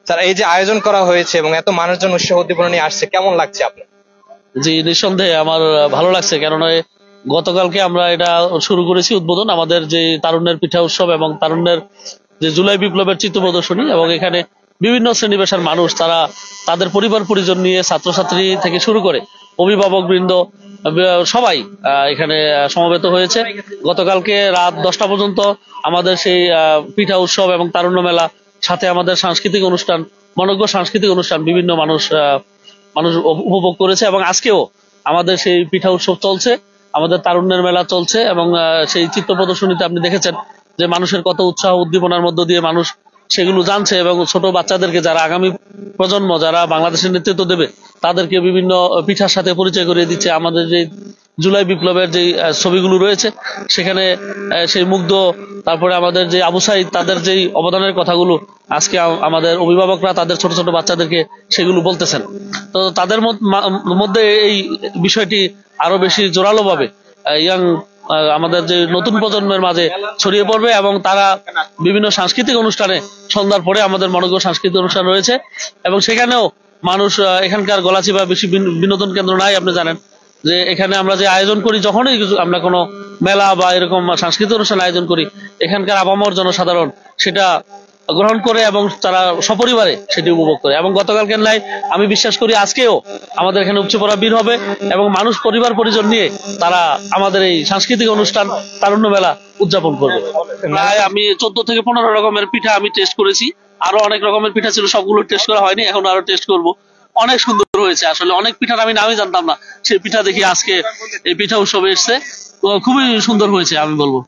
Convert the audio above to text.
Sir, এই যে আয়োজন করা হয়েছে এবং এত মানুষজন উৎসাহ উদ্দীপনা নিয়ে আসছে, কেমন লাগছে আপনার? জি, নিঃসন্দেহে আমার ভালো লাগছে, কেননা গতকালকে আমরা এটা শুরু করেছি উদ্বোধন, আমাদের যে তারুণ্যের পিঠা উৎসব এবং তারুণ্যের যে জুলাই বিপ্লবের চিত্র প্রদর্শনী, এবং এখানে বিভিন্ন শ্রেণী পেশার মানুষ তারা তাদের পরিবার পরিজন নিয়ে ছাত্রছাত্রী থেকে শুরু করে অভিভাবক বৃন্দ সবাই এখানে সমবেত হয়েছে। গতকালকে রাত 10টা পর্যন্ত আমাদের সেই পিঠা উৎসব এবং তারুণ্য মেলা, সাথে আমাদের সাংস্কৃতিক অনুষ্ঠান, মনোজ্ঞ সাংস্কৃতিক অনুষ্ঠান বিভিন্ন মানুষ উপভোগ করেছে। এবং আজকেও আমাদের সেই পিঠা উৎসব চলছে, আমাদের তারুণ্যের মেলা চলছে, এবং সেই চিত্র প্রদর্শনীতে আপনি দেখেছেন যে মানুষের কত উৎসাহ উদ্দীপনার মধ্য দিয়ে মানুষ সেগুলো জানছে, এবং ছোট বাচ্চাদেরকে, যারা আগামী প্রজন্ম, যারা বাংলাদেশের নেতৃত্ব দেবে, তাদেরকে বিভিন্ন পিঠার সাথে পরিচয় করিয়ে দিচ্ছে। আমাদের যে জুলাই বিপ্লবের যে ছবিগুলো রয়েছে সেখানে সেই মুগ্ধ, তারপরে আমাদের যে আবু সাইদ, তাদের যেই অবদানের কথাগুলো আজকে আমাদের অভিভাবকরা তাদের ছোট ছোট বাচ্চাদেরকে সেগুলো বলতেছেন। তো তাদের মধ্যে এই বিষয়টি আরো বেশি জোরালো ভাবে ইয়াং আমাদের যে নতুন প্রজন্মের মাঝে ছড়িয়ে পড়বে, এবং তারা বিভিন্ন সাংস্কৃতিক অনুষ্ঠানে, সন্ধ্যার পরে আমাদের মনোজ্ঞ সাংস্কৃতিক অনুষ্ঠান রয়েছে, এবং সেখানেও মানুষ, এখানকার গলাচিপা বেশি বিনোদন কেন্দ্র নাই, আপনি জানেন যে এখানে আমরা যে আয়োজন করি, যখনই আমরা কোনো মেলা বা এরকম সাংস্কৃতিক অনুষ্ঠান আয়োজন করি, এখানকার আপামর জনসাধারণ সেটা গ্রহণ করে এবং তারা সপরিবারে সেটি উপভোগ করে। এবং গতকালকে নাই, আমি বিশ্বাস করি আজকেও আমাদের এখানে উপচে পড়া ভিড় হবে, এবং মানুষ পরিবার পরিজন নিয়ে তারা আমাদের এই সাংস্কৃতিক অনুষ্ঠান তারুণ্য মেলা উদযাপন করবে। আমি 14 থেকে 15 রকমের পিঠা আমি টেস্ট করেছি, আরো অনেক রকমের পিঠা ছিল, সবগুলো টেস্ট করা হয়নি, এখন আরো টেস্ট করব। অনেক সুন্দর হয়েছে, আসলে অনেক পিঠার আমি নামই জানতাম না, সেই পিঠা দেখি আজকে এই পিঠা উৎসবে এসছে, খুবই সুন্দর হয়েছে আমি বলবো।